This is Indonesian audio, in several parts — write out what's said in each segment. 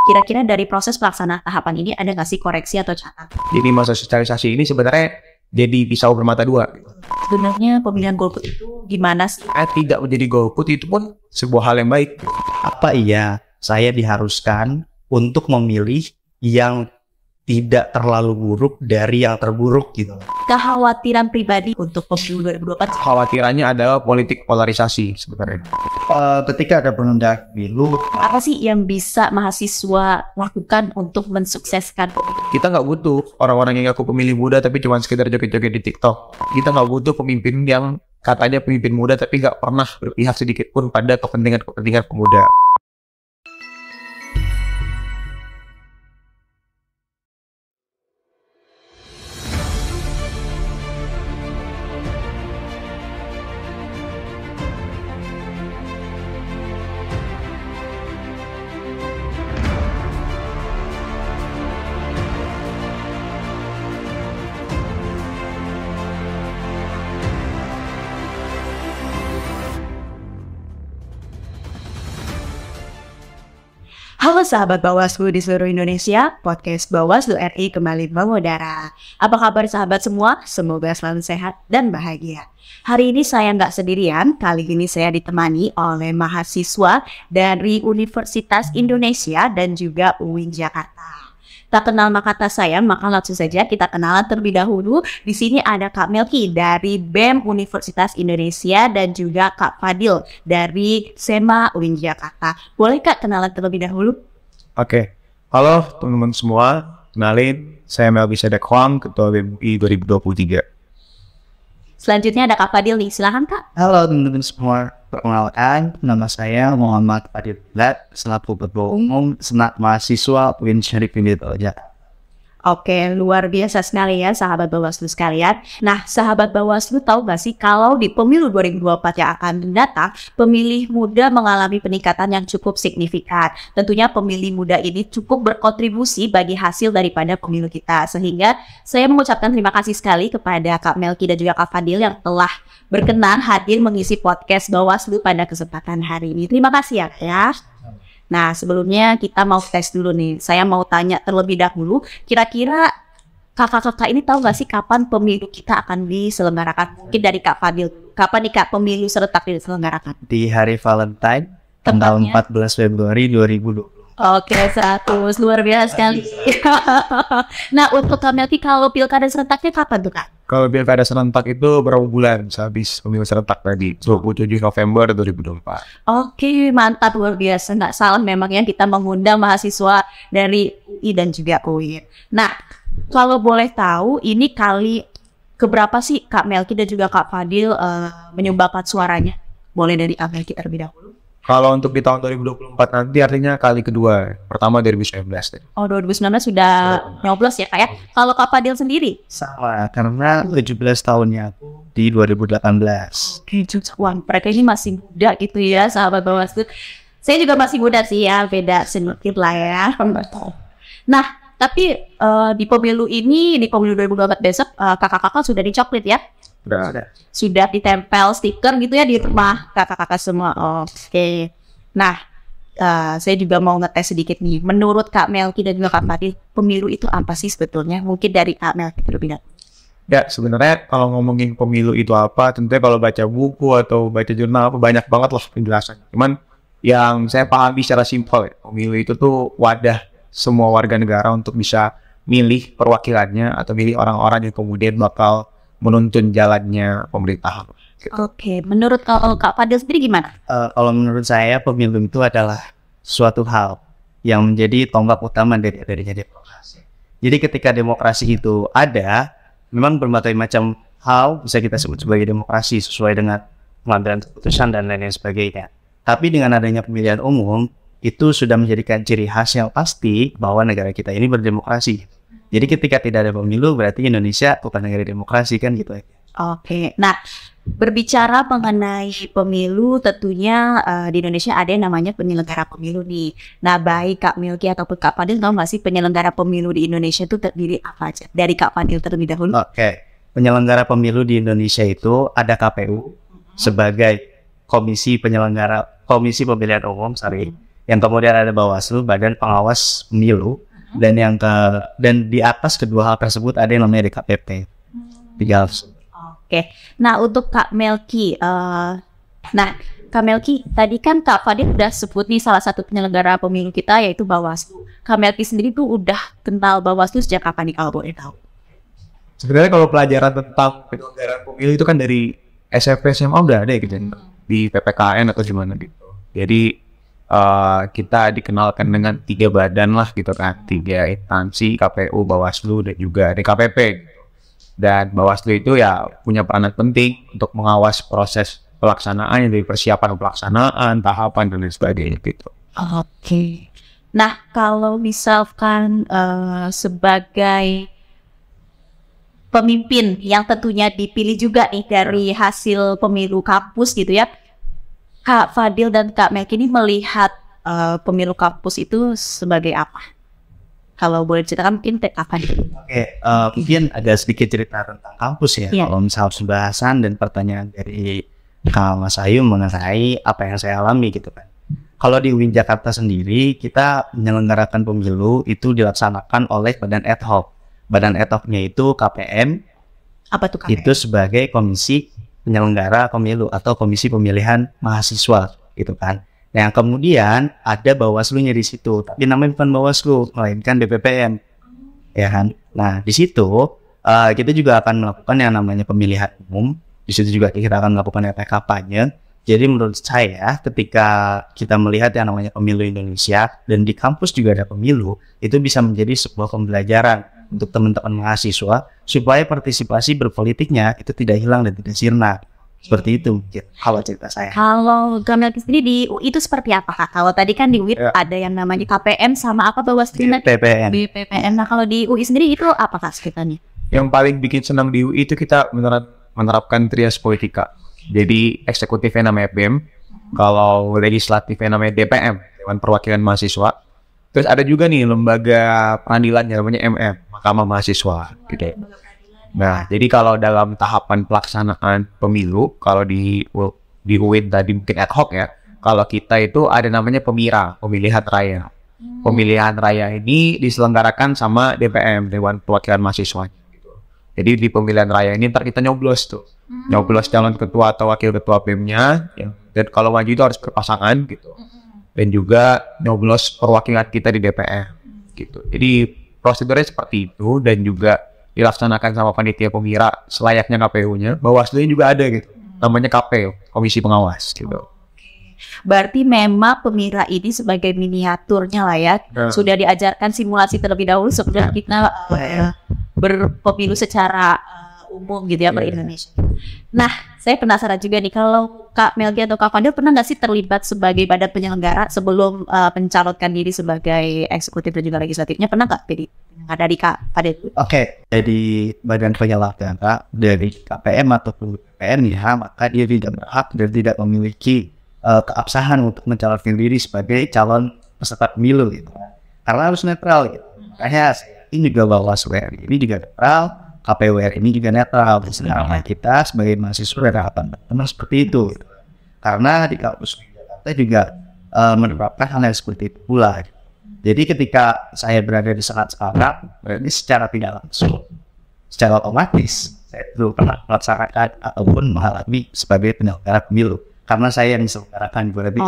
Kira-kira dari proses pelaksanaan tahapan ini ada nggak sih koreksi atau catatan? Jadi masa sosialisasi ini sebenarnya jadi pisau bermata dua. Sebenarnya pemilihan golput itu gimana sih? Tidak menjadi golput itu pun sebuah hal yang baik. Apa iya saya diharuskan untuk memilih yang tidak terlalu buruk dari yang terburuk gitu? Kekhawatiran pribadi untuk pemilu 2024. Khawatirannya adalah politik polarisasi sebenarnya. Ketika ada penundaan pemilu, Apa sih yang bisa mahasiswa lakukan untuk mensukseskan pemilu? Kita nggak butuh orang-orang yang ngaku pemilih muda tapi cuma sekedar joget-joget di TikTok. Kita nggak butuh pemimpin yang katanya pemimpin muda tapi nggak pernah berpihak sedikit pun pada kepentingan pemuda. Halo sahabat Bawaslu di seluruh Indonesia, podcast Bawaslu RI kembali mengudara. Apa kabar sahabat semua? Semoga selalu sehat dan bahagia. Hari ini saya nggak sendirian, kali ini saya ditemani oleh mahasiswa dari Universitas Indonesia dan juga UIN Jakarta. Tak kenal maka tak sayang, maka langsung saja kita kenalan terlebih dahulu. Di sini ada Kak Melki dari BEM Universitas Indonesia dan juga Kak Fadil dari SEMA UIN Jakarta. Boleh Kak kenalan terlebih dahulu? Oke. Halo teman-teman semua, kenalin saya Melki Sedek Huang, Ketua BEM UI 2023. Selanjutnya ada Kak Fadil nih, silahkan Kak. halo teman-teman semua, perkenalkan nama saya Muhammad Fadil Bulat, selaku Ketua Umum Senat Mahasiswa UIN Syarif Hidayatullah. Oke, luar biasa sekali ya sahabat Bawaslu sekalian. Nah, sahabat Bawaslu tahu gak sih kalau di pemilu 2024 yang akan mendatang, pemilih muda mengalami peningkatan yang cukup signifikan. Tentunya pemilih muda ini cukup berkontribusi bagi hasil daripada pemilu kita. Sehingga saya mengucapkan terima kasih sekali kepada Kak Melki dan juga Kak Fadil yang telah berkenan hadir mengisi podcast Bawaslu pada kesempatan hari ini. Terima kasih ya. Nah, sebelumnya kita mau tes dulu nih. Saya mau tanya terlebih dahulu, kira-kira kakak-kakak ini tahu nggak sih kapan pemilu kita akan diselenggarakan? Mungkin dari Kak Fadil. Kapan nih Kak pemilu serentak diselenggarakan? Di hari Valentine, tanggal Tepatnya? 14 Februari 2020. Oke, 100. Luar biasa sekali. Nah, untuk Kak Melki, kalau pilkada serentaknya kapan tuh Kak? Kalau pilkada serentak itu berapa bulan sehabis pemilu serentak tadi? 27 November 2024. Oke, mantap, luar biasa. Nggak salah memang ya kita mengundang mahasiswa dari UI dan juga UIN. Nah, kalau boleh tahu, ini kali keberapa sih Kak Melki dan juga Kak Fadil menyumbangkan suaranya? Boleh dari Kak Melki terlebih dahulu. Kalau untuk di tahun 2024 nanti artinya kali kedua. Pertama 2019 tadi. Oh, 2019 sudah nyoblos ya Kak ya. Kalau Kak Fadil sendiri? Sama, karena 17 tahunnya aku di 2018. Oke, wah, mereka ini masih muda gitu ya, sahabat Bawaslu. Saya juga masih muda sih ya, beda sedikit lah ya. Nah, tapi di pemilu ini, di pemilu 2024 besok, kakak-kakak sudah dicoklit ya? Udah. Sudah ditempel stiker gitu ya di rumah kakak-kakak semua. Oke. Nah, saya juga mau ngetes sedikit nih. Menurut Kak Melki dan juga Kak Fadil, pemilu itu apa sih sebetulnya? Mungkin dari Kak Melki terlebih dahulu. Ya, sebenarnya kalau ngomongin pemilu itu apa, tentunya kalau baca buku atau baca jurnal apa banyak banget lah penjelasannya. Cuman yang saya pahami secara simpel, ya, pemilu itu tuh wadah semua warga negara untuk bisa milih perwakilannya atau milih orang-orang yang kemudian bakal menuntun jalannya pemerintahan. Oke, menurut Kak Fadil sendiri gimana? Kalau menurut saya pemilu itu adalah suatu hal yang menjadi tonggak utama dari adanya demokrasi. Jadi ketika demokrasi itu ada, memang berbagai macam hal bisa kita sebut sebagai demokrasi sesuai dengan pengambilan keputusan dan lain-lain sebagainya. Tapi dengan adanya pemilihan umum, itu sudah menjadikan ciri khas yang pasti bahwa negara kita ini berdemokrasi. Jadi ketika tidak ada pemilu, berarti Indonesia bukan negara demokrasi kan gitu. Oke, nah berbicara mengenai pemilu, tentunya di Indonesia ada yang namanya penyelenggara pemilu nih. Nah, baik Kak Melki ataupun Kak Fadil, tahu nggak sih penyelenggara pemilu di Indonesia itu terdiri apa aja? Dari Kak Fadil terlebih dahulu. Oke, penyelenggara pemilu di Indonesia itu ada KPU sebagai komisi pemilihan umum, yang kemudian ada Bawaslu, Badan Pengawas Pemilu, dan di atas kedua hal tersebut ada yang namanya DKPP. Tiga hal. Oke. Nah, untuk Kak Melki, Kak Melki, tadi kan Kak Fadil udah sebut nih salah satu penyelenggara pemilu kita yaitu Bawaslu. Kak Melki sendiri tuh udah kenal Bawaslu sejak kapan nih kalau boleh tahu? Sebenarnya kalau pelajaran tentang penyelenggaraan pemilu itu kan dari SMP SMA udah ada gitu di PPKN atau gimana gitu. Jadi kita dikenalkan dengan 3 badan lah gitu kan, 3 instansi, KPU, Bawaslu, dan juga DKPP gitu. Dan Bawaslu itu ya punya peranan penting untuk mengawas proses pelaksanaan dari persiapan pelaksanaan, tahapan dan lain sebagainya gitu. Oke. Nah, kalau misalkan sebagai pemimpin yang tentunya dipilih juga nih dari hasil pemilu kampus gitu ya, Kak Fadil dan Kak Melki ini melihat pemilu kampus itu sebagai apa? Kalau boleh ceritakan mungkin Kak Fadil. Oke, mungkin ada sedikit cerita tentang kampus ya. Iya. Kalau misal pembahasan dan pertanyaan dari Kak Mas Ayu mengenai apa yang saya alami gitu kan. Kalau di UIN Jakarta sendiri, kita menyelenggarakan pemilu itu dilaksanakan oleh badan ad hoc. Badan ad hocnya itu KPM, Apa tuh Kak? itu sebagai komisi penyelenggara pemilu atau komisi pemilihan mahasiswa gitu kan. Yang kemudian ada Bawaslu-nya di situ, tapi namanya bukan Bawaslu, melainkan BPPM, ya kan. Nah di situ kita juga akan melakukan yang namanya pemilihan umum. Di situ juga kita akan melakukan kampanye. Jadi menurut saya ketika kita melihat yang namanya pemilu Indonesia dan di kampus juga ada pemilu, itu bisa menjadi sebuah pembelajaran untuk teman-teman mahasiswa supaya partisipasi berpolitiknya itu tidak hilang dan tidak sirna. Seperti itu mungkin kalau cerita saya. Kalau Kak Melki sendiri di UI itu seperti apa Kak? Kalau tadi kan di UI ada yang namanya KPM sama apa Bawaslu? BPPN. BPPN. Nah kalau di UI sendiri itu apa Kak sekitarnya? Yang paling bikin senang di UI itu kita menerapkan trias politika. Jadi eksekutifnya namanya BEM, kalau legislatifnya namanya DPM, Dewan Perwakilan Mahasiswa. Terus ada juga nih lembaga peradilan namanya MM, Mahkamah Mahasiswa gitu. Nah, jadi kalau dalam tahapan pelaksanaan pemilu, kalau di UIN tadi mungkin ad hoc ya, kalau kita itu ada namanya pemilihan raya. Pemilihan raya ini diselenggarakan sama DPM, Dewan Perwakilan Mahasiswa. Gitu. Jadi di pemilihan raya ini ntar kita nyoblos tuh. Nyoblos calon ketua atau wakil ketua BEM-nya, dan kalau maju itu harus berpasangan gitu. Dan juga nyoblos perwakilan kita di DPR gitu. Jadi prosedurnya seperti itu dan juga dilaksanakan sama panitia pemira selayaknya KPU-nya. Bawaslu juga ada gitu. Namanya KPU, Komisi Pengawas gitu. Berarti memang pemira ini sebagai miniaturnya lah ya. Sudah diajarkan simulasi terlebih dahulu sebelum kita berpemilu secara umum gitu ya per Indonesia. Nah, saya penasaran juga nih kalau Kak Melki atau Kak Fadil pernah nggak sih terlibat sebagai badan penyelenggara sebelum mencalonkan diri sebagai eksekutif dan juga legislatifnya? Pernah nggak jadi dari Kak Fadil? Oke, jadi badan penyelenggara dari KPM ataupun BPN ya, maka dia tidak berhak dan tidak memiliki keabsahan untuk mencalonkan diri sebagai calon peserta pemilu gitu. Karena harus netral gitu. Makanya ini juga Bawaslu ini juga netral. KPU ini juga netral, sedangkan kita sebagai mahasiswa berharapan seperti itu. Karena di kampus Jakarta juga menerapkan hal yang seperti itu pula. Jadi ketika saya berada di saat sekarang, ini secara tidak langsung, secara otomatis, saya belum pernah melaksanakan ataupun mengalami sebagai penyelenggara pemilu. Karena saya yang diselenggarakan berarti.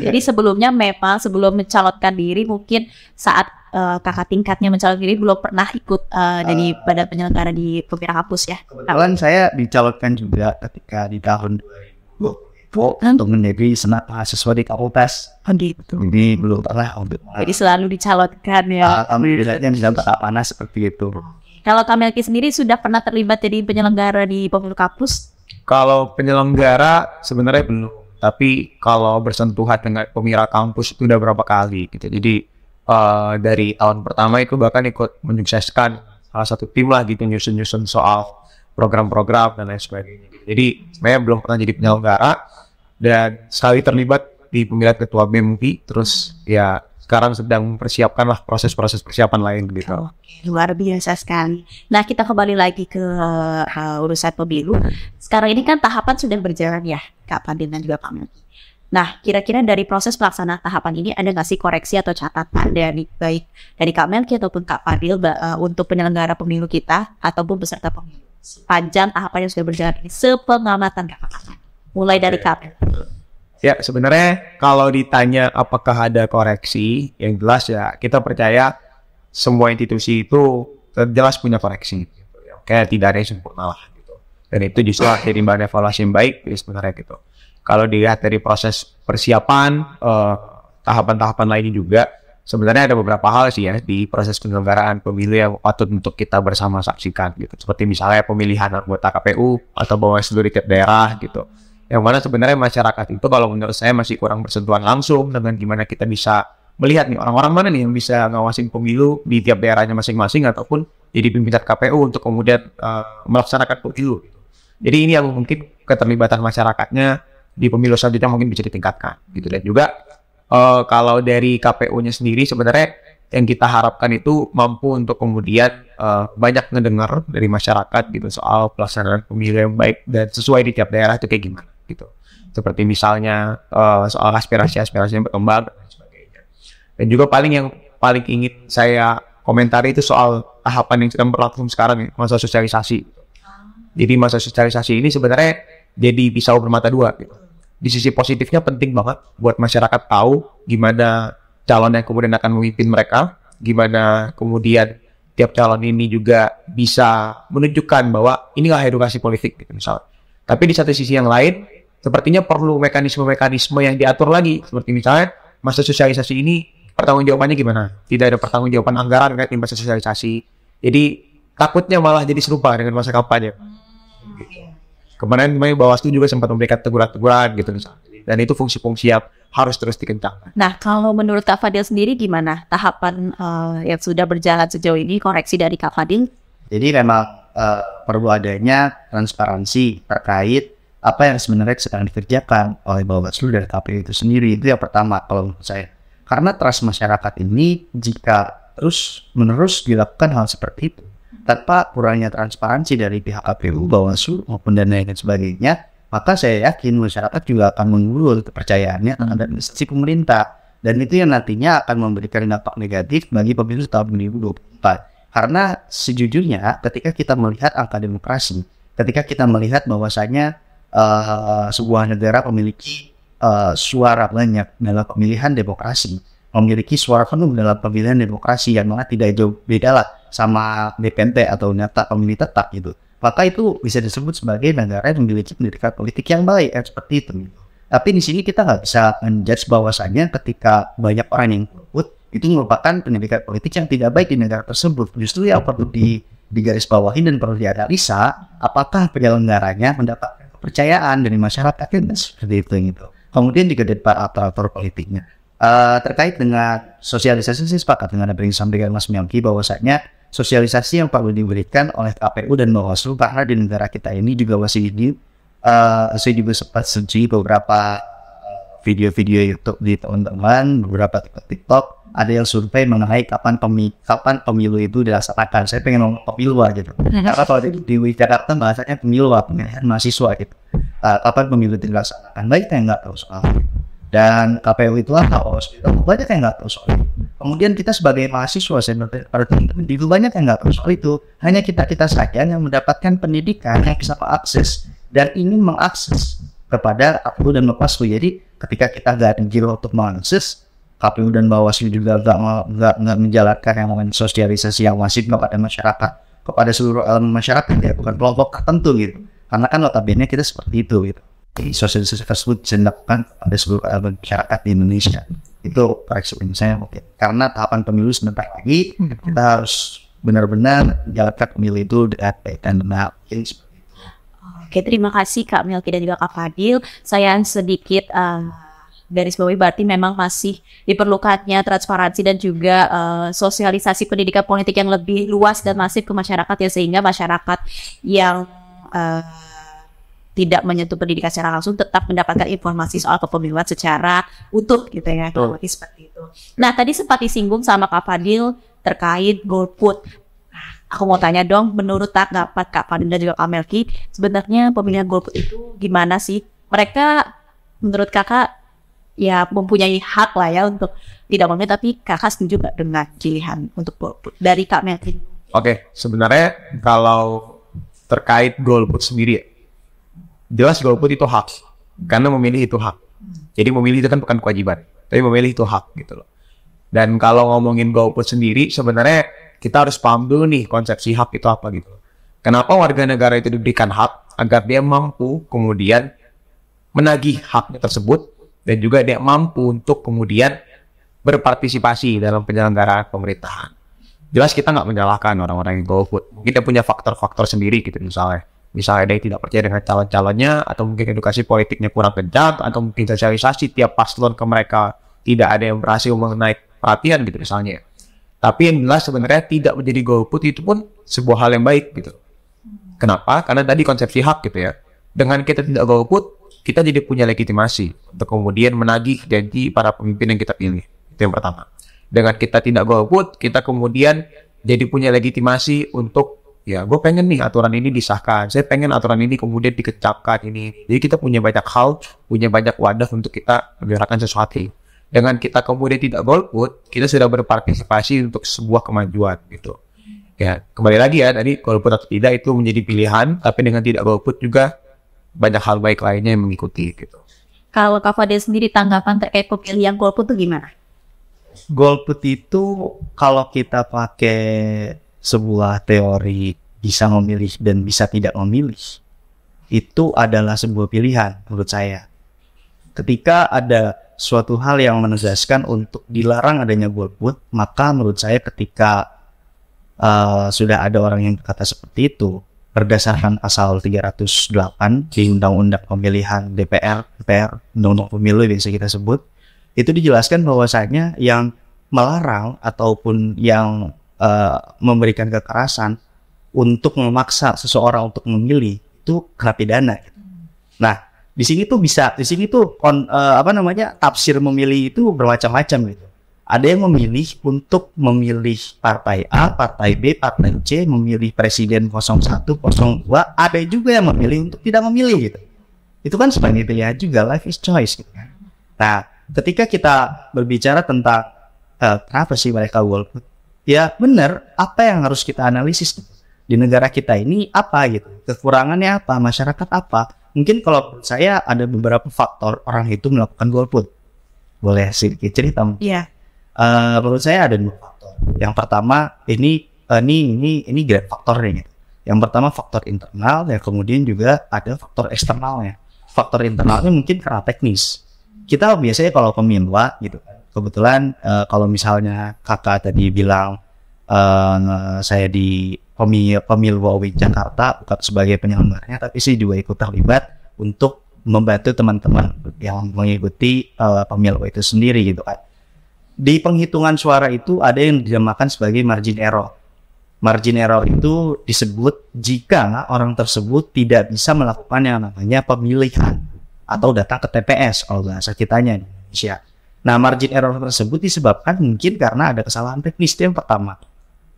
Jadi sebelumnya memang sebelum mencalonkan diri mungkin saat kakak tingkatnya mencalonkan diri belum pernah ikut jadi badan penyelenggara di pemira kampus ya. Kebetulan saya dicalonkan juga ketika di tahun 2020 untuk menjadi senat mahasiswa di fakultas. Gitu. Jadi belum pernah untuk. Jadi selalu dicalonkan ya. Alhamdulillahnya bisa panas seperti itu. Kalau Kak Melki sendiri sudah pernah terlibat jadi penyelenggara di pemilu kampus? Kalau penyelenggara sebenarnya belum, tapi kalau bersentuhan dengan pemira kampus itu udah berapa kali gitu. Jadi dari tahun pertama itu bahkan ikut menyukseskan salah satu tim lah gitu, nyusun-nyusun soal program-program dan lain sebagainya gitu. Jadi sebenarnya belum pernah jadi penyelenggara dan sekali terlibat di pemilihan ketua BEM, terus ya sekarang sedang mempersiapkan lah proses-proses persiapan lain gitu. Luar biasa sekali. Nah, kita kembali lagi ke urusan pemilu. Sekarang ini kan tahapan sudah berjalan ya, Kak Fadil dan juga Pak Melki. Nah, kira-kira dari proses pelaksanaan tahapan ini ada nggak sih koreksi atau catatan dari baik dari Kak Melki ataupun Kak Fadil untuk penyelenggara pemilu kita ataupun peserta pemilu? Panjang tahapan yang sudah berjalan ini sepengamatan Kakak. Mulai dari Kak Melki. Ya, sebenarnya kalau ditanya apakah ada koreksi, yang jelas ya kita percaya semua institusi itu jelas punya koreksi. Gitu. Ya. Kayak tidak ada yang sempurna lah. Gitu. Dan itu justru jadi bahan evaluasi yang baik sebenarnya gitu. Kalau dilihat dari proses persiapan, tahapan-tahapan lainnya juga, sebenarnya ada beberapa hal sih ya di proses penyelenggaraan pemilu yang patut untuk kita bersama saksikan gitu. Seperti misalnya pemilihan anggota KPU atau Bawaslu di tiap daerah gitu. Yang mana sebenarnya masyarakat itu kalau menurut saya masih kurang bersentuhan langsung dengan gimana kita bisa melihat nih orang-orang mana nih yang bisa ngawasin pemilu di tiap daerahnya masing-masing ataupun jadi pimpinan KPU untuk kemudian melaksanakan pemilu. Gitu. Jadi ini yang mungkin keterlibatan masyarakatnya di pemilu selanjutnya mungkin bisa ditingkatkan gitu. Dan juga kalau dari KPU-nya sendiri sebenarnya yang kita harapkan itu mampu untuk kemudian banyak ngedengar dari masyarakat gitu soal pelaksanaan pemilu yang baik dan sesuai di tiap daerah itu kayak gimana gitu. Seperti misalnya soal aspirasi-aspirasi yang berkembang dan lain sebagainya. Dan juga yang paling ingin saya komentari itu soal tahapan yang sedang berlangsung sekarang nih, masa sosialisasi. Jadi masa sosialisasi ini sebenarnya jadi pisau bermata dua gitu. Di sisi positifnya penting banget buat masyarakat tahu gimana calon yang kemudian akan memimpin mereka, gimana kemudian tiap calon ini juga bisa menunjukkan bahwa inilah edukasi politik gitu misalnya. Tapi di satu sisi yang lain, sepertinya perlu mekanisme-mekanisme yang diatur lagi, seperti misalnya masa sosialisasi ini pertanggungjawabannya gimana? Tidak ada pertanggungjawaban anggaran kan di masa sosialisasi. Jadi takutnya malah jadi serupa dengan masa kampanye. Kemarin Bawaslu juga sempat memberikan teguran-teguran gitu misalnya. Dan itu fungsi-fungsi yang harus terus dikencangkan. Nah, kalau menurut Kak Fadil sendiri gimana tahapan yang sudah berjalan sejauh ini, koreksi dari Kak Fadil? Jadi memang perlu adanya transparansi terkait apa yang sebenarnya sedang dikerjakan oleh Bawaslu dan KPU itu sendiri. Itu yang pertama kalau menurut saya. Karena trust masyarakat ini jika terus-menerus dilakukan hal seperti itu, tanpa kurangnya transparansi dari pihak KPU, Bawaslu maupun dan lain sebagainya, maka saya yakin masyarakat juga akan mengulur kepercayaannya terhadap institusi pemerintah. Dan itu yang nantinya akan memberikan dampak negatif bagi pemilu tahun 2024. Karena sejujurnya ketika kita melihat angka demokrasi, ketika kita melihat bahwasanya sebuah negara memiliki suara banyak dalam pemilihan demokrasi, memiliki suara penuh dalam pemilihan demokrasi yang mana tidak jauh beda lah sama DPT atau data pemilih tetap gitu, maka itu bisa disebut sebagai negara yang memiliki pendidikan politik yang baik seperti itu. Tapi di sini kita nggak bisa menjudge bahwasanya ketika banyak orang yang golput itu merupakan pendidikan politik yang tidak baik di negara tersebut. Justru yang perlu digarisbawahi dan perlu dianalisa apakah penyelenggaranya mendapatkan kepercayaan dari masyarakat seperti itu gitu. Kemudian juga dari para aktor politiknya. Terkait dengan sosialisasi, saya sepakat dengan apa yang disampaikan Mas Melki bahwasanya sosialisasi yang perlu diberikan oleh KPU dan Bawaslu karena di negara kita ini juga masih saya juga sempat searching beberapa video-video YouTube di teman-teman, beberapa TikTok ada yang survei mengenai kapan pemilu itu dilaksanakan. Saya pengen ngomong pemilu gitu. Karena kalau di Jakarta bahasanya pemilu pemilihan mahasiswa gitu. Kapan pemilu dilaksanakan? Banyak yang nggak tahu soal itu. Dan KPU itu banyak yang nggak tahu soal itu. Kemudian kita sebagai mahasiswa, itu banyak yang nggak tahu soal itu. Hanya kita saja yang mendapatkan pendidikan yang bisa mengakses dan ingin mengakses kepada KPU dan Bawaslu. Jadi ketika kita nggak ada untuk mengakses, KPU dan Bawaslu juga nggak menjalankan yang namanya sosialisasi yang masif kepada masyarakat, kepada seluruh elemen masyarakat ya, bukan kelompok tertentu gitu. Karena kan notabene kita seperti itu gitu. Sosialisasi tersebut dilakukan pada seluruh elemen masyarakat di Indonesia. Itu eksperimen saya mungkin. Karena tahapan pemilu sebentar lagi, kita harus benar-benar menjalankan pemilu itu dengan baik dan benar. Oke, terima kasih Kak Melki dan juga Kak Fadil. Saya sedikit garis bawahi berarti memang masih diperlukannya transparansi dan juga sosialisasi pendidikan politik yang lebih luas dan masif ke masyarakat ya, sehingga masyarakat yang tidak menyentuh pendidikan secara langsung tetap mendapatkan informasi soal kepemiluan secara utuh gitu ya, seperti itu. Nah, tadi sempat disinggung sama Kak Fadil terkait golput. Aku mau tanya dong, menurut tanggapan Kak Fadil dan juga Kak Melki, sebenarnya pemilihan golput itu gimana sih? Mereka menurut kakak ya mempunyai hak lah ya untuk tidak memilih, tapi kakak setuju gak dengan pilihan untuk golput dari Kak Melvin? Oke, sebenarnya kalau terkait golput sendiri, jelas golput itu hak, karena memilih itu hak. Jadi memilih itu kan bukan kewajiban, tapi memilih itu hak gitu loh. Dan kalau ngomongin golput sendiri, sebenarnya kita harus paham dulu nih konsepsi hak itu apa gitu. Kenapa warga negara itu diberikan hak? Agar dia mampu kemudian menagih haknya tersebut, dan juga dia mampu untuk kemudian berpartisipasi dalam penyelenggaraan pemerintahan. Jelas kita nggak menyalahkan orang-orang yang golput. Mungkin dia punya faktor-faktor sendiri gitu misalnya. Misalnya dia tidak percaya dengan calon-calonnya, atau mungkin edukasi politiknya kurang kencang, atau mungkin sosialisasi tiap paslon ke mereka tidak ada yang berhasil menaik perhatian gitu misalnya. Tapi yang jelas sebenarnya tidak menjadi golput itu pun sebuah hal yang baik gitu. Kenapa? Karena tadi konsepsi hak gitu ya. Dengan kita tidak golput, kita jadi punya legitimasi untuk kemudian menagih janji para pemimpin yang kita pilih. Itu yang pertama. Dengan kita tidak golput, kita kemudian jadi punya legitimasi untuk, ya gue pengen nih aturan ini disahkan, saya pengen aturan ini kemudian dikecapkan ini. Jadi kita punya banyak hal, punya banyak wadah untuk kita menyuarakan sesuatu. Dengan kita kemudian tidak golput, kita sudah berpartisipasi untuk sebuah kemajuan gitu. Ya, kembali lagi ya, tadi golput atau tidak itu menjadi pilihan, tapi dengan tidak golput juga banyak hal baik lainnya yang mengikuti gitu. Kalau Kak Fadil sendiri tanggapan terkait pemilihan golput itu gimana? Golput itu kalau kita pakai sebuah teori bisa memilih dan bisa tidak memilih, itu adalah sebuah pilihan menurut saya. Ketika ada suatu hal yang menegaskan untuk dilarang adanya golput, maka menurut saya ketika sudah ada orang yang berkata seperti itu, berdasarkan pasal 308 di Undang-Undang Pemilihan DPR, Undang-Undang Pemilu bisa kita sebut, itu dijelaskan bahwasanya yang melarang ataupun yang memberikan kekerasan untuk memaksa seseorang untuk memilih itu kena pidana. Nah, di sini tuh tafsir memilih itu bermacam-macam gitu. Ada yang memilih untuk memilih partai A, partai B, partai C, memilih presiden 01, 02, ada juga yang memilih untuk tidak memilih gitu. Itu kan sebagai pilihan juga, life is choice gitu kan. Nah, ketika kita berbicara tentang kenapa sih mereka golput, ya benar, apa yang harus kita analisis di negara kita ini apa gitu, kekurangannya apa, masyarakat apa. Mungkin kalau menurut saya ada beberapa faktor orang itu melakukan golput. Boleh sedikit cerita? Iya. Menurut saya ada dua faktor. Yang pertama ini great faktornya gitu. Yang pertama faktor internal, yang kemudian juga ada faktor eksternalnya. Faktor internalnya mungkin karena teknis. Kita biasanya kalau pemilu gitu kan, kebetulan kalau misalnya kakak tadi bilang saya di pemilu UIN Jakarta bukan sebagai penyelenggaranya, tapi saya juga ikut terlibat untuk membantu teman-teman yang mengikuti pemilu itu sendiri gitu kan. Di penghitungan suara itu ada yang dinamakan sebagai margin error. Margin error itu disebut jika orang tersebut tidak bisa melakukan yang namanya pemilihan atau datang ke TPS kalau bahasa kitanya di Indonesia. Nah, margin error tersebut disebabkan mungkin karena ada kesalahan teknis. Itu yang pertama.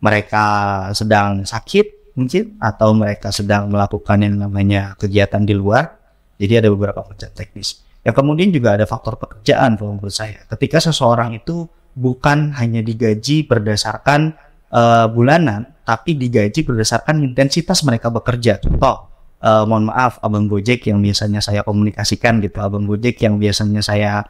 Mereka sedang sakit mungkin, atau mereka sedang melakukan yang namanya kegiatan di luar. Jadi ada beberapa faktor teknis. Yang kemudian juga ada faktor pekerjaan kalau menurut saya. Ketika seseorang itu bukan hanya digaji berdasarkan bulanan, tapi digaji berdasarkan intensitas mereka bekerja. Contoh, mohon maaf, abang Gojek yang biasanya saya komunikasikan gitu, abang Gojek yang biasanya saya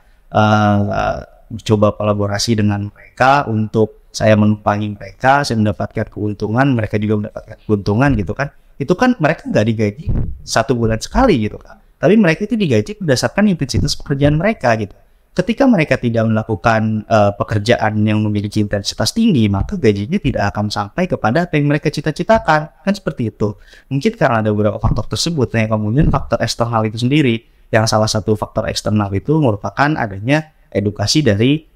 coba kolaborasi dengan mereka untuk saya menumpangi mereka, saya mendapatkan keuntungan, mereka juga mendapatkan keuntungan gitu kan. Itu kan mereka nggak digaji 1 bulan sekali gitu kan. Tapi mereka itu digaji berdasarkan intensitas pekerjaan mereka gitu. Ketika mereka tidak melakukan pekerjaan yang memiliki intensitas tinggi, maka gajinya tidak akan sampai kepada apa yang mereka cita-citakan. Kan seperti itu. Mungkin karena ada beberapa faktor tersebut, yang kemudian faktor eksternal itu sendiri. Yang salah satu faktor eksternal itu merupakan adanya edukasi dari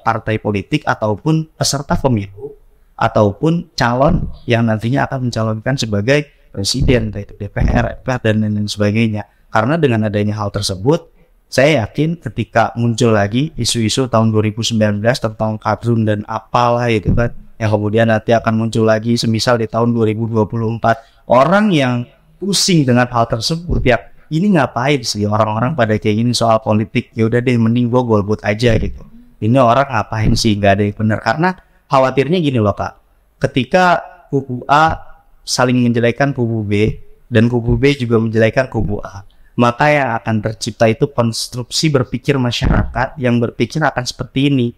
partai politik ataupun peserta pemilu, ataupun calon yang nantinya akan mencalonkan sebagai presiden, entah itu DPR, MPR, dan lain sebagainya. Karena dengan adanya hal tersebut, saya yakin ketika muncul lagi isu-isu tahun 2019 tentang kadrun dan apalah itu kan, yang kemudian nanti akan muncul lagi semisal di tahun 2024, orang yang pusing dengan hal tersebut ya ini ngapain sih orang-orang pada kayak gini soal politik, ya udah deh mending gue golput aja gitu. Ini orang ngapain sih, nggak ada yang benar. Karena khawatirnya gini loh Kak, ketika kubu A saling menjelekan kubu B dan kubu B juga menjelekan kubu A, maka yang akan tercipta itu konstruksi berpikir masyarakat yang berpikir akan seperti ini.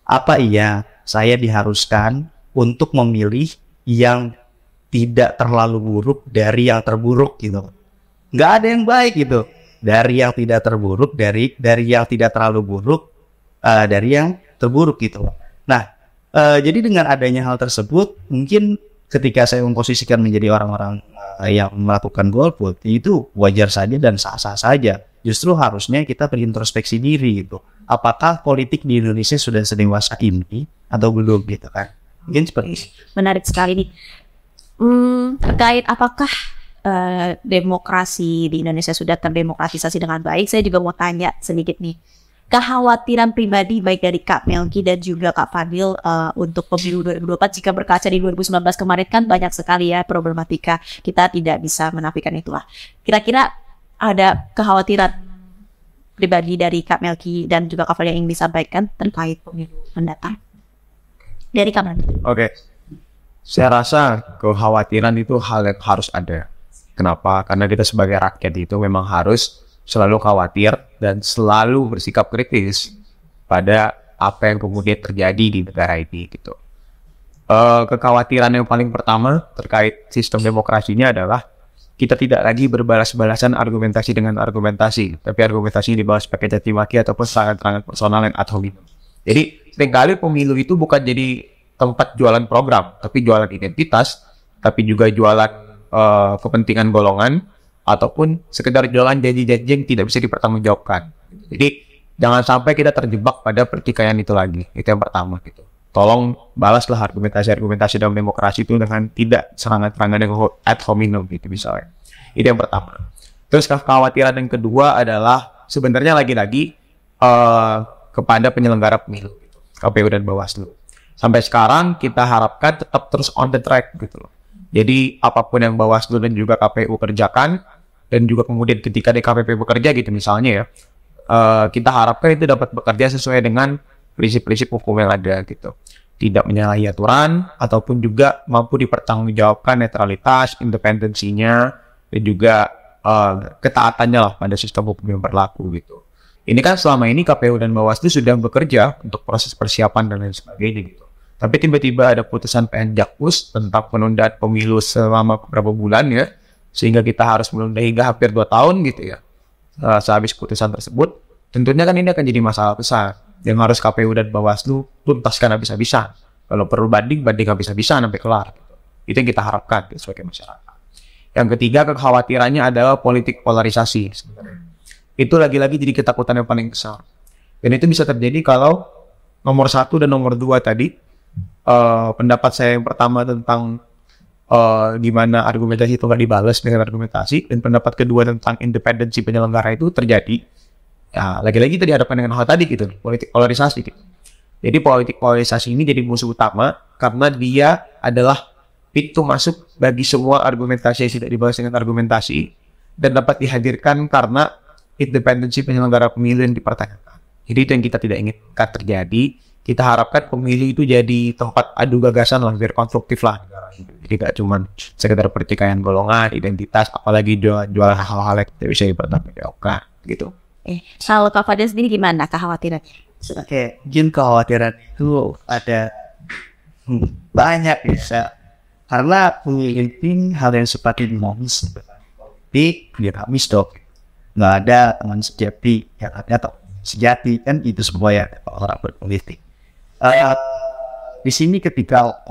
Apa iya saya diharuskan untuk memilih yang tidak terlalu buruk dari yang terburuk gitu? Nggak ada yang baik gitu. Dari yang tidak terburuk, dari yang tidak terlalu buruk, dari yang terburuk gitu. Nah, jadi dengan adanya hal tersebut, mungkin ketika saya memposisikan menjadi orang-orang yang melakukan golput, itu wajar saja dan sah-sah saja. Justru harusnya kita berintrospeksi diri gitu. Apakah politik di Indonesia sudah sedewasa ini atau belum gitu kan? Mungkin seperti itu. Menarik sekali nih. Terkait apakah demokrasi di Indonesia sudah terdemokratisasi dengan baik, saya juga mau tanya sedikit nih. Kekhawatiran pribadi baik dari Kak Melky dan juga Kak Fadil untuk pemilu 2024, jika berkaca di 2019 kemarin kan banyak sekali ya problematika, kita tidak bisa menafikan itulah. Kira-kira ada kekhawatiran pribadi dari Kak Melky dan juga Kak Fadil yang ingin disampaikan terkait pemilu mendatang dari Kak Melky? Oke. Saya rasa kekhawatiran itu hal yang harus ada. Kenapa? Karena kita sebagai rakyat itu memang harus selalu khawatir dan selalu bersikap kritis pada apa yang kemudian terjadi di negara ini gitu. Kekhawatiran yang paling pertama terkait sistem demokrasinya adalah kita tidak lagi berbalas-balasan argumentasi dengan argumentasi, tapi argumentasi dibalas pakai caci maki ataupun serangan-serangan personal yang ad hominem. Jadi seringkali pemilu itu bukan jadi tempat jualan program, tapi jualan identitas, tapi juga jualan kepentingan golongan, ataupun sekedar jualan janji-janji yang tidak bisa dipertanggungjawabkan. Jadi jangan sampai kita terjebak pada pertikaian itu lagi. Itu yang pertama gitu. Tolong balaslah argumentasi dalam demokrasi itu dengan tidak serangan-serangan yang ad hominem gitu misalnya. Itu yang pertama. Terus kekhawatiran yang kedua adalah sebenarnya lagi-lagi kepada penyelenggara pemilu gitu, KPU dan Bawaslu. Sampai sekarang kita harapkan tetap terus on the track gitu loh. Jadi apapun yang Bawaslu dan juga KPU kerjakan, dan juga kemudian ketika DKPP bekerja gitu misalnya ya, kita harapkan itu dapat bekerja sesuai dengan prinsip-prinsip hukum yang ada gitu. Tidak menyalahi aturan, ataupun juga mampu dipertanggungjawabkan netralitas, independensinya, dan juga ketaatannya lah pada sistem hukum yang berlaku gitu. Ini kan selama ini KPU dan Bawaslu sudah bekerja untuk proses persiapan dan lain sebagainya gitu. Tapi tiba-tiba ada putusan PN Jakpus tentang penundaan pemilu selama beberapa bulan ya, sehingga kita harus menunda hingga hampir 2 tahun gitu ya. Sehabis putusan tersebut, tentunya kan ini akan jadi masalah besar yang harus KPU dan Bawaslu tuntaskan habis-habisan. Kalau perlu banding habis-habisan sampai kelar. Gitu. Itu yang kita harapkan gitu, sebagai masyarakat. Yang ketiga, kekhawatirannya adalah politik polarisasi sebenarnya. Itu lagi-lagi jadi ketakutan yang paling besar. Dan itu bisa terjadi kalau nomor 1 dan nomor 2 tadi, pendapat saya yang pertama tentang gimana argumentasi itu nggak dibalas dengan argumentasi, dan pendapat kedua tentang independensi penyelenggara itu terjadi. Ya, lagi-lagi kita dihadapkan dengan hal tadi gitu, politik polarisasi gitu. Jadi politik polarisasi ini jadi musuh utama karena dia adalah pintu masuk bagi semua argumentasi yang tidak dibalas dengan argumentasi dan dapat dihadirkan karena independensi penyelenggara pemilu yang dipertanyakan. Jadi itu yang kita tidak inginkan terjadi. Kita harapkan pemilu itu jadi tempat adu gagasan lah, biar konstruktif lah. Jadi gak cuma sekedar pertikaian golongan, identitas, apalagi jualan hal-hal yang tidak bisa dipertanggungjawabkan gitu. Kalau Kak Fadil sendiri gimana kekhawatirannya? Oke, mungkin kekhawatiran itu ada banyak ya. Karena pemimpin hal yang seperti dinamis, tapi dinamis dong. Nggak ada teman sejati yang ada atau sejati kan itu semua ya orang berpolitik. Di sini ketika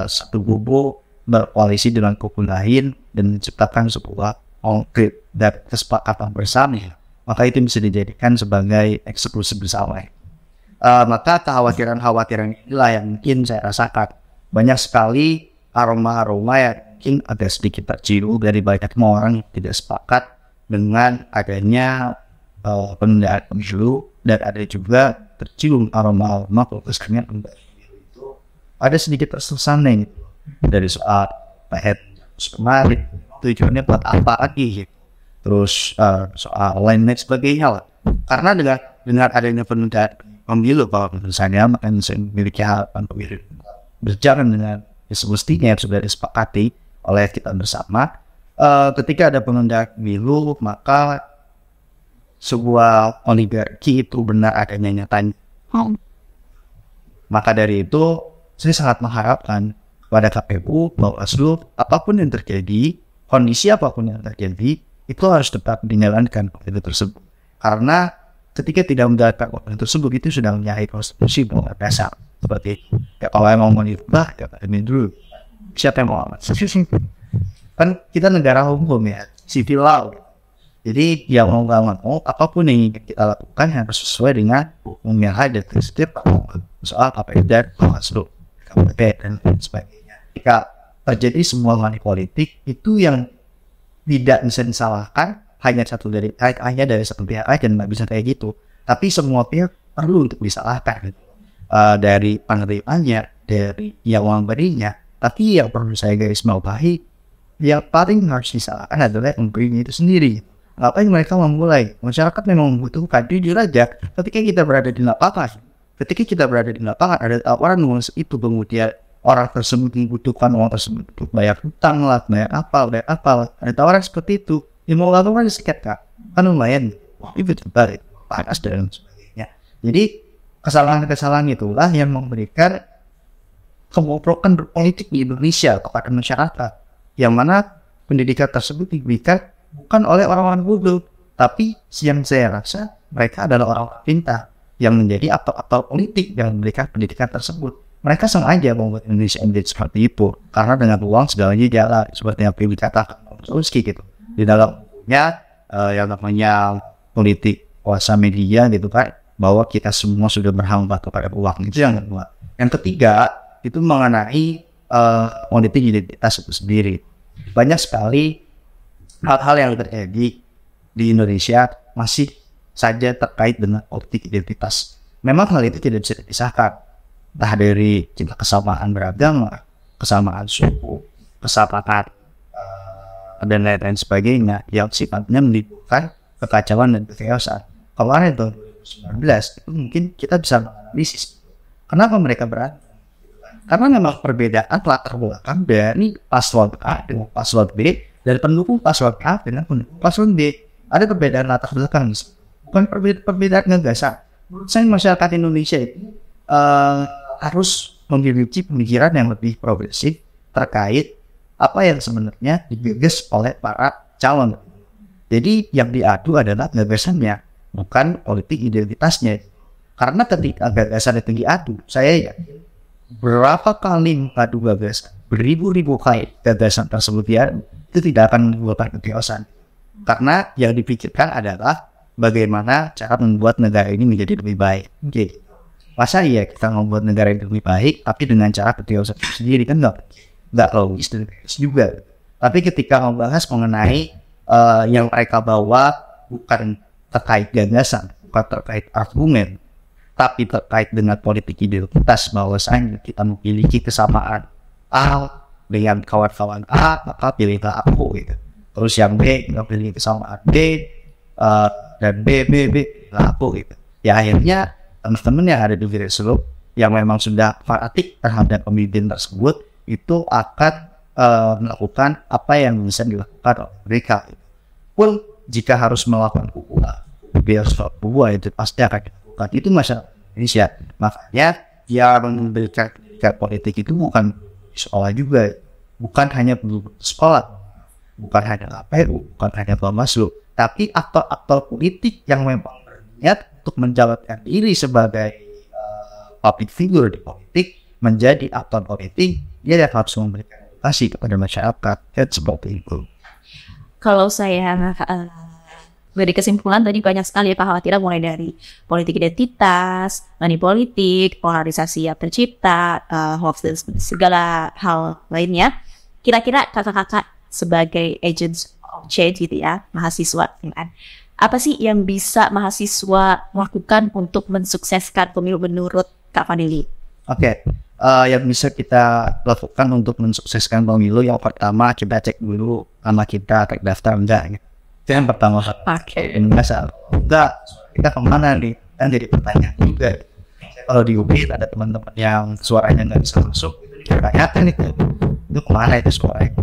satu kubu berkoalisi dengan kubu lain dan menciptakan sebuah konkret dan kesepakatan bersama, maka itu bisa dijadikan sebagai eksekusi bersama. Maka kekhawatiran-kekhawatiran inilah yang mungkin saya rasakan. Banyak sekali aroma-aroma yang mungkin ada sedikit tercium dari banyak orang yang tidak sepakat dengan adanya penundaan pemilu, dan ada juga tercium aroma-aroma putusannya penundaan pemilu itu ada sedikit tersusanan dari soal PN kemarin, tujuannya buat apa lagi gitu. terus soal lain sebagainya lah. Karena dengan adanya penundaan pemilu, kalau menurut saya akan memiliki harapan pemilu berjalan dengan semestinya yang sudah disepakati oleh kita bersama. Ketika ada penundaan pemilu, maka sebuah oligarki itu benar adanya nyatanya. Maka dari itu, saya sangat mengharapkan pada KPU, Bawaslu, apapun yang terjadi, kondisi apapun yang terjadi, itu harus tetap dijalankan pemilu tersebut. Karena ketika tidak menjalankan pemilu tersebut, itu sudah menyalahi konstitusi dasar. Seperti kalau emang mau dirubah, ya ini dulu. Siapa yang mau amat? Kan kita negara hukum ya, civil law. Jadi ya mau nggak mau, apapun yang kita lakukan harus sesuai dengan hukum yang ada. Setiap soal KPU dan Bawaslu, KPP dan sebagainya. Jika terjadi semua money politik, itu yang tidak bisa disalahkan hanya dari satu pihak aja, nggak bisa kayak gitu. Tapi semua pihak perlu untuk disalahkan, gitu. Dari penerimanya, dari yang memberinya. Tapi yang perlu saya garis bawahi, yang paling harus disalahkan adalah pemberinya itu sendiri. Ngapain mereka memulai? Masyarakat memang membutuhkan, jujur aja. Ketika kita berada di lapangan, ada tawaran uang itu, kemudian orang tersebut membutuhkan uang tersebut untuk bayar hutang lah, bayar apa, ada tawaran seperti itu. Ya mau lakukan sedikit kak, kan lumayan, itu terbalik, panas dan sebagainya. Jadi kesalahan-kesalahan itulah yang memberikan kebobrokan berpolitik di Indonesia kepada masyarakat, yang mana pendidikan tersebut diberikan bukan oleh orang-orang bodoh, tapi yang saya rasa mereka adalah orang pintar yang menjadi aktor-aktor politik yang memberikan pendidikan tersebut. Mereka sengaja membuat Indonesia menjadi seperti itu, karena dengan uang segalanya jalan, seperti yang dikatakan Solski gitu. Di dalamnya yang namanya politik kuasa media gitu kan, bahwa kita semua sudah berhamba kepada uang. Itu yang kedua. Yang ketiga itu mengenai politik identitas itu sendiri. Banyak sekali hal-hal yang terjadi di Indonesia masih saja terkait dengan politik identitas. Memang hal itu tidak bisa dipisahkan, entah dari cinta kesamaan beragama, kesamaan suku, kesamaan dan lain-lain sebagainya yang sifatnya menimbulkan kekacauan dan kechaosan. Kemarin tahun 2019 itu mungkin kita bisa menganalisis kenapa mereka berantem. Karena memang perbedaan latar belakang dari paslon A dengan paslon B, dari pendukung paslon A dengan pendukung paslon B. Ada perbedaan latar belakang, bukan perbedaan gagasan. Menurut saya masyarakat Indonesia itu harus memiliki pemikiran yang lebih progresif terkait apa yang sebenarnya digagas oleh para calon. Jadi yang diadu adalah gagasannya, bukan politik identitasnya. Karena ketika gagasan itu diadu, saya yakin berapa kali mengadu gagasan, beribu-ribu kali gagasan tersebut ya, itu tidak akan menimbulkan kechaosan. Karena yang dipikirkan adalah bagaimana cara membuat negara ini menjadi lebih baik. Oke. Masa iya kita membuat negara ini lebih baik, tapi dengan cara kechaosan sendiri kan nggak logis dan juga. Tapi ketika membahas mengenai yang mereka bawa bukan terkait gagasan, bukan terkait argumen, tapi terkait dengan politik identitas, bahwasanya kita memiliki kesamaan A dengan kawan-kawan A, maka pilihlah aku gitu. Terus yang B memiliki kesamaan D dan B lah aku gitu. Ya akhirnya teman-teman yang ada di Grassroots yang memang sudah fanatik terhadap pemimpin tersebut itu akan melakukan apa yang bisa dilakukan oleh mereka. Pun jika harus melakukan biar sebuah itu pasti akan dilakukan. Itu masyarakat Indonesia. Makanya yang memberikan pendidikan politik itu bukan sekolah juga, bukan hanya sekolah, bukan hanya KPU, bukan hanya Bawaslu, tapi aktor-aktor politik yang memang berniat untuk menjalankan diri sebagai public figure di politik, menjadi aktor politik, dia harus memberikan edukasi kepada masyarakat. Seperti itu. Kalau saya dari kesimpulan tadi banyak sekali kekhawatiran mulai dari politik identitas, money politik, polarisasi yang tercipta, hoax dan segala hal lainnya. Kira-kira kakak-kakak sebagai agents of change gitu ya, mahasiswa, kan? Apa sih yang bisa mahasiswa lakukan untuk mensukseskan pemilu menurut Kak Fadili? Oke. Yang bisa kita lakukan untuk mensukseskan pemilu, yang pertama kita cek dulu sama kita terdaftar enggak. Itu yang pertama. Masalah kita kemana nih, kan jadi pertanyaan juga. Kalau di UB ada teman-teman yang suaranya nggak bisa masuk, ditanyakan itu kemana itu suaranya.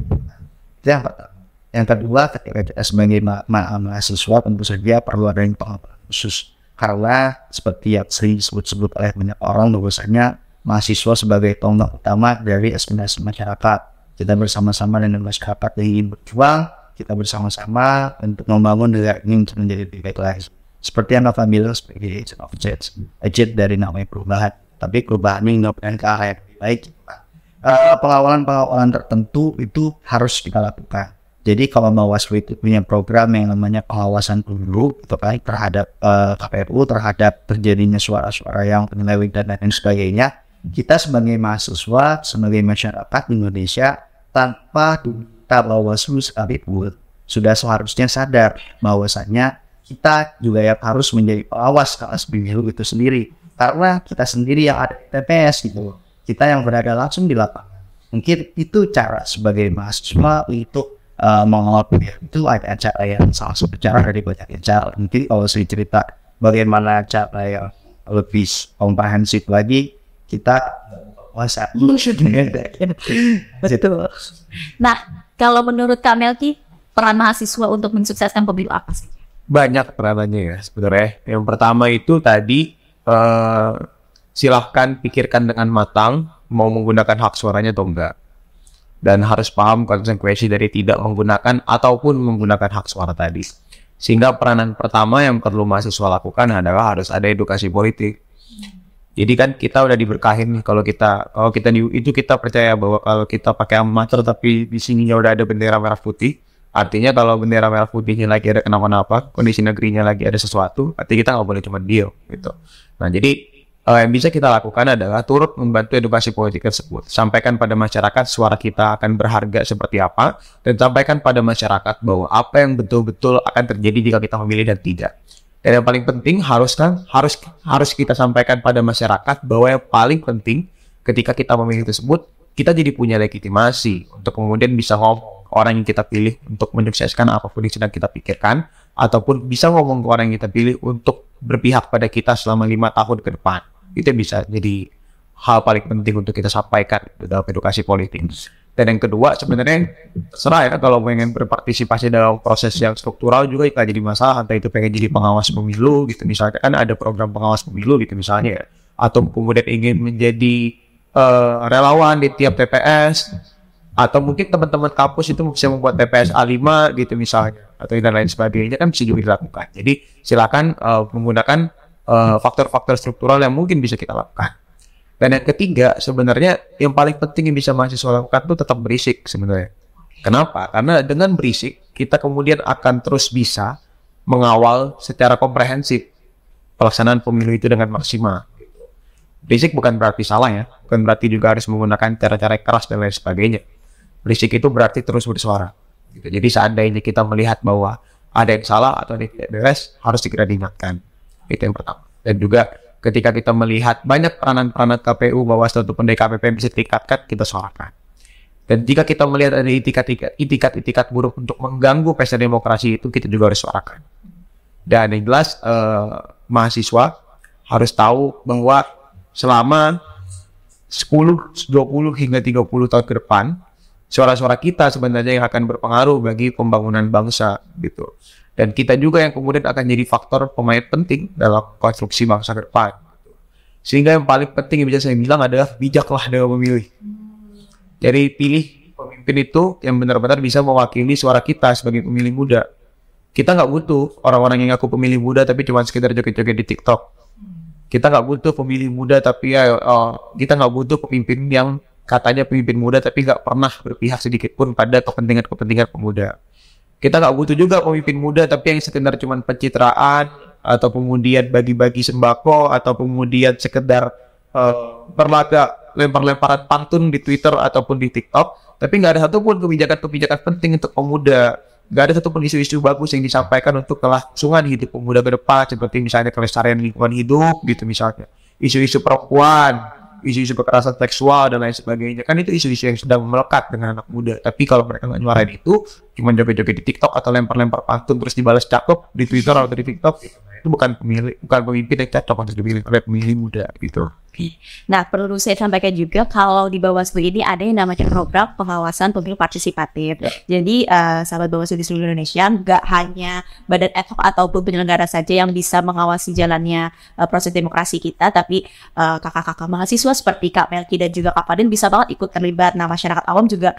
Itu yang pertama. Yang kedua, ketika kita sebagai mahasiswa tentu saja perlu ada yang pengawalan khusus, karena seperti yang sering disebut-sebut oleh banyak orang bahwasanya mahasiswa sebagai tonggak utama dari aspirasi masyarakat. Kita bersama-sama dengan masyarakat yang ingin berjuang, kita bersama-sama untuk membangun negara ini untuk menjadi lebih baik lagi. Seperti yang Bapak bilang sebagai agent of change, agent dari namanya perubahan. Tapi perubahan ini menunjukkan ke arah yang lebih baik. Pengawalan tertentu itu harus kita lakukan. Jadi kalau Bawaslu itu punya program yang namanya pengawasan pemilu terhadap KPU, terhadap terjadinya suara-suara yang penyelewengan dan lain sebagainya, kita sebagai mahasiswa, sebagai masyarakat Indonesia, tanpa diminta Bawaslu sekalipun, sudah seharusnya sadar bahwasannya kita juga yang harus menjadi pengawas atas pemilu itu sendiri, karena kita sendiri yang ada di TPS gitu, kita yang berada langsung di lapangan. Mungkin itu cara sebagai mahasiswa untuk mengawal pemilu. Itu ada cara yang salah satu cara dari banyak cara. Mungkin kalau saya cerita bagaimana cara yang lebih komprehensif lagi, kita puasa. Betul. Nah, kalau menurut Kak Melki, peran mahasiswa untuk mensukseskan pemilu apa sih? Banyak peranannya ya sebenarnya. Yang pertama itu tadi silahkan pikirkan dengan matang mau menggunakan hak suaranya atau enggak. Dan harus paham konsekuensi dari tidak menggunakan ataupun menggunakan hak suara tadi. Sehingga peranan pertama yang perlu mahasiswa lakukan adalah harus ada edukasi politik. Jadi kan kita udah diberkahin nih kalau kita itu kita percaya bahwa kalau kita pakai amatir tapi di sininya udah ada bendera merah putih, artinya kalau bendera merah putihnya lagi ada kenapa-napa, kondisi negerinya lagi ada sesuatu, artinya kita nggak boleh cuma diem gitu. Nah jadi yang bisa kita lakukan adalah turut membantu edukasi politik tersebut. Sampaikan pada masyarakat suara kita akan berharga seperti apa, dan sampaikan pada masyarakat bahwa apa yang betul-betul akan terjadi jika kita memilih dan tidak. Dan yang paling penting harus kita sampaikan pada masyarakat bahwa yang paling penting ketika kita memilih tersebut, kita jadi punya legitimasi untuk kemudian bisa ngomong orang yang kita pilih untuk menyukseskan apapun yang sedang kita pikirkan, ataupun bisa ngomong ke orang yang kita pilih untuk berpihak pada kita selama 5 tahun ke depan. Itu bisa jadi hal paling penting untuk kita sampaikan dalam edukasi politik. Dan yang kedua sebenarnya terserah ya, kalau pengen berpartisipasi dalam proses yang struktural juga nggak jadi masalah, entah itu pengen jadi pengawas pemilu gitu misalnya, kan ada program pengawas pemilu gitu misalnya ya, atau kemudian ingin menjadi relawan di tiap TPS, atau mungkin teman-teman kampus itu bisa membuat TPS A5 gitu misalnya, atau dan lain sebagainya, kan bisa juga dilakukan. Jadi silakan menggunakan faktor-faktor struktural yang mungkin bisa kita lakukan. Dan yang ketiga sebenarnya yang paling penting yang bisa mahasiswa lakukan itu tetap berisik sebenarnya. Kenapa? Karena dengan berisik kita kemudian akan terus bisa mengawal secara komprehensif pelaksanaan pemilu itu dengan maksimal. Berisik bukan berarti salah ya, bukan berarti juga harus menggunakan cara-cara keras dan lain sebagainya. Berisik itu berarti terus bersuara. Gitu. Jadi seandainya kita melihat bahwa ada yang salah atau ada yang tidak beres, harus segera diingatkan. Itu yang pertama. Dan juga ketika kita melihat banyak peranan-peranan KPU, Bawaslu ataupun DKPP bisa ditingkatkan, kita suarakan. Dan jika kita melihat ada itikat buruk untuk mengganggu pesta demokrasi itu, kita juga harus suarakan. Dan yang jelas mahasiswa harus tahu bahwa selama 10, 20 hingga 30 tahun ke depan, suara-suara kita sebenarnya yang akan berpengaruh bagi pembangunan bangsa gitu. Dan kita juga yang kemudian akan jadi faktor pemain penting dalam konstruksi bangsa ke depan. Sehingga yang paling penting yang bisa saya bilang adalah bijaklah dalam memilih. Jadi pilih pemimpin itu yang benar-benar bisa mewakili suara kita sebagai pemilih muda. Kita nggak butuh orang-orang yang ngaku pemilih muda tapi cuma sekedar joget-joget di TikTok. Kita nggak butuh pemilih muda tapi kita nggak butuh pemimpin yang katanya pemimpin muda tapi nggak pernah berpihak sedikit pun pada kepentingan pemuda. Kita nggak butuh juga pemimpin muda tapi yang sekedar cuma pencitraan atau kemudian bagi-bagi sembako atau kemudian sekedar berlaga lempar-lemparan pantun di Twitter ataupun di TikTok, tapi nggak ada satupun kebijakan-kebijakan penting untuk pemuda. Nggak ada satupun isu-isu bagus yang disampaikan untuk kelangsungan hidup pemuda ke depan, seperti misalnya kelestarian lingkungan hidup gitu misalnya, isu-isu perempuan, isu-isu kekerasan seksual dan lain sebagainya. Kan itu isu-isu yang sedang melekat dengan anak muda. Tapi kalau mereka nggak nyuarain itu, cuma joget-joget di TikTok atau lempar-lempar pantun terus dibalas cakep di Twitter atau di TikTok gitu. Nah, itu bukan pemimpin yang cocok untuk dipilih oleh pemilih muda gitu. Nah, perlu saya sampaikan juga kalau di Bawaslu ini ada yang namanya program pengawasan pemilu partisipatif. Jadi, sahabat Bawaslu di seluruh Indonesia nggak hanya badan ad hoc ataupun penyelenggara saja yang bisa mengawasi jalannya proses demokrasi kita, tapi kakak-kakak mahasiswa seperti Kak Melki dan juga Kak Fadil bisa banget ikut terlibat. Nah, masyarakat awam juga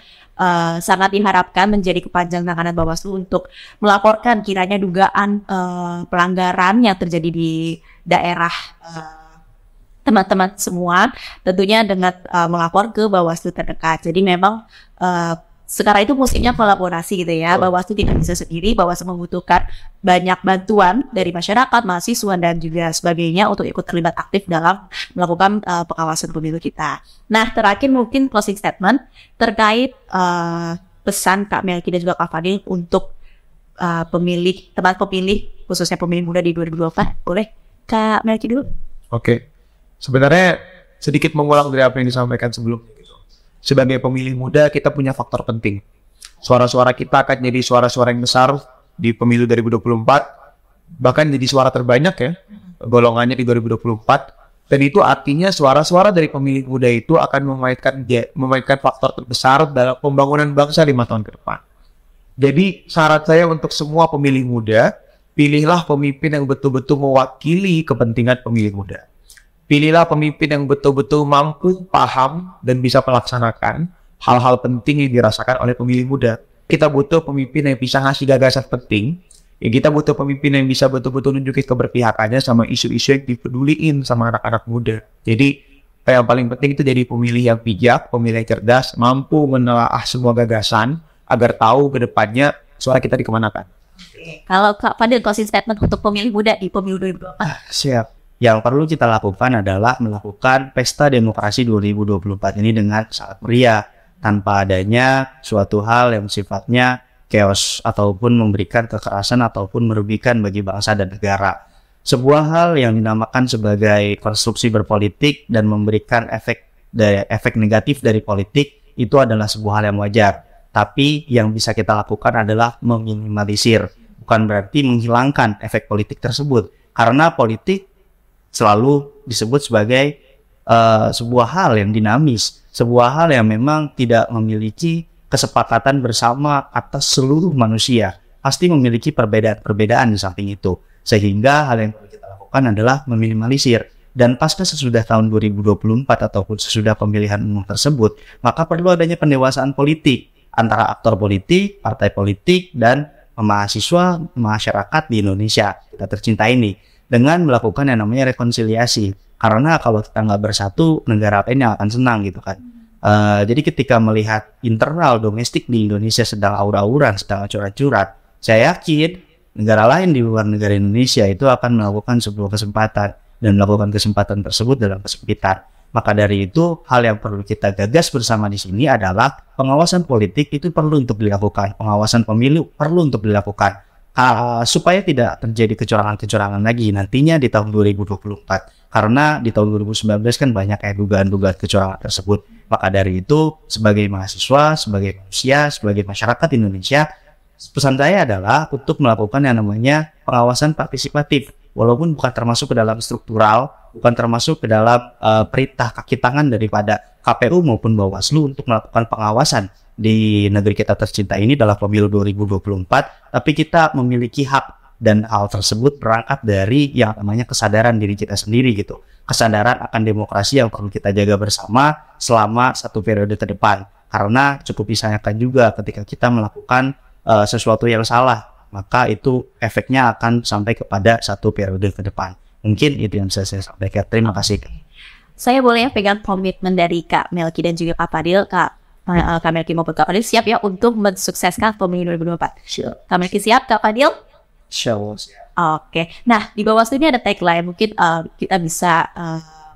sangat diharapkan menjadi kepanjang tangan Bawaslu untuk melaporkan kiranya dugaan pelanggaran yang terjadi di daerah teman-teman semua, tentunya dengan melapor ke Bawaslu terdekat. Jadi memang sekarang itu musimnya kolaborasi gitu ya. Bawaslu tidak bisa sendiri, Bawaslu membutuhkan banyak bantuan dari masyarakat, mahasiswa dan juga sebagainya untuk ikut terlibat aktif dalam melakukan pengawasan pemilu kita. Nah, terakhir mungkin closing statement terkait pesan Kak Melki dan juga Kak Fadil untuk pemilih, teman pemilih, khususnya pemilih muda di 2024. Boleh Kak Melki dulu? Oke. Sebenarnya sedikit mengulang dari apa yang disampaikan sebelumnya gitu. Sebagai pemilih muda kita punya faktor penting. Suara-suara kita akan jadi suara-suara yang besar di pemilu 2024, bahkan jadi suara terbanyak ya golongannya di 2024. Dan itu artinya suara-suara dari pemilih muda itu akan memainkan faktor terbesar dalam pembangunan bangsa 5 tahun ke depan. Jadi syarat saya untuk semua pemilih muda, pilihlah pemimpin yang betul-betul mewakili kepentingan pemilih muda. Pilihlah pemimpin yang betul-betul mampu, paham, dan bisa melaksanakan hal-hal penting yang dirasakan oleh pemilih muda. Kita butuh pemimpin yang bisa ngasih gagasan penting. Ya, kita butuh pemimpin yang bisa betul-betul nunjukin keberpihakannya sama isu-isu yang dipeduliin sama anak-anak muda. Jadi, yang paling penting itu jadi pemilih yang bijak, pemilih yang cerdas, mampu menelaah semua gagasan, agar tahu ke depannya suara kita dikemanakan. Kalau Kak Fadil, closing statement untuk pemilih muda di pemilu 2024. Siap. Yang perlu kita lakukan adalah melakukan pesta demokrasi 2024 ini dengan sangat meriah, tanpa adanya suatu hal yang sifatnya chaos ataupun memberikan kekerasan ataupun merugikan bagi bangsa dan negara. Sebuah hal yang dinamakan sebagai konstruksi berpolitik dan memberikan efek negatif dari politik itu adalah sebuah hal yang wajar. Tapi yang bisa kita lakukan adalah meminimalisir, bukan berarti menghilangkan efek politik tersebut. Karena politik selalu disebut sebagai sebuah hal yang dinamis, sebuah hal yang memang tidak memiliki kesepakatan bersama atas seluruh manusia. Pasti memiliki perbedaan-perbedaan di samping itu. Sehingga hal yang perlu kita lakukan adalah meminimalisir. Dan pasca sesudah tahun 2024 ataupun sesudah pemilihan umum tersebut, maka perlu adanya pendewasaan politik antara aktor politik, partai politik, dan mahasiswa, masyarakat di Indonesia kita tercinta ini, dengan melakukan yang namanya rekonsiliasi. Karena kalau kita nggak bersatu, negara apa ini akan senang gitu kan. Jadi ketika melihat internal domestik di Indonesia sedang aur-auran, sedang acurat-acurat, saya yakin negara lain di luar negara Indonesia itu akan melakukan sebuah kesempatan dan melakukan kesempatan tersebut dalam kesempitan. Maka dari itu, hal yang perlu kita gagas bersama di sini adalah pengawasan politik itu perlu untuk dilakukan, pengawasan pemilu perlu untuk dilakukan. Supaya tidak terjadi kecurangan-kecurangan lagi nantinya di tahun 2024. Karena di tahun 2019 kan banyak dugaan-dugaan kecurangan tersebut. Maka dari itu, sebagai mahasiswa, sebagai manusia, sebagai masyarakat Indonesia, pesan saya adalah untuk melakukan yang namanya pengawasan partisipatif. Walaupun bukan termasuk ke dalam struktural, bukan termasuk ke dalam perintah kaki tangan daripada KPU maupun Bawaslu untuk melakukan pengawasan di negeri kita tercinta ini dalam pemilu 2024, tapi kita memiliki hak dan hal tersebut berangkat dari yang namanya kesadaran diri kita sendiri gitu. Kesadaran akan demokrasi yang perlu kita jaga bersama selama satu periode ke depan. Karena cukup disayangkan juga ketika kita melakukan sesuatu yang salah, maka itu efeknya akan sampai kepada satu periode ke depan. Mungkin itu yang bisa saya sampaikan. Terima kasih. Saya boleh pegang komitmen dari Kak Melki dan juga Kak Fadil, Kak Melki maupun Kak Fadil siap ya untuk mensukseskan pemilu 2024. Siap. Kak Melki siap, Kak Fadil? Siap. Oke. Nah, di Bawaslu ini ada tagline, mungkin kita bisa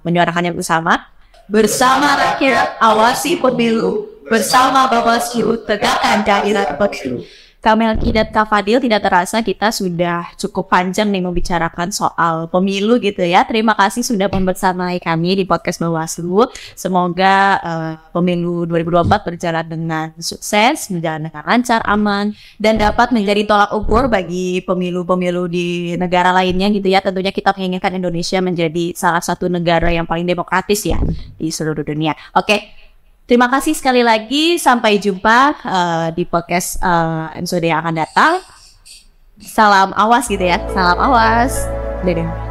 menyuarakannya bersama. Bersama rakyat awasi pemilu, bersama Bawaslu tegakkan daerah pemilu. Kak Melki dan Kak Fadil, tidak terasa kita sudah cukup panjang nih membicarakan soal pemilu gitu ya. Terima kasih sudah membersamai kami di podcast Bawaslu. Semoga pemilu 2024 berjalan dengan sukses, berjalan dengan lancar, aman, dan dapat menjadi tolak ukur bagi pemilu-pemilu di negara lainnya gitu ya. Tentunya kita menginginkan Indonesia menjadi salah satu negara yang paling demokratis ya di seluruh dunia. Oke. Terima kasih sekali lagi. Sampai jumpa di podcast episode yang akan datang. Salam awas gitu ya. Salam awas. Dadah.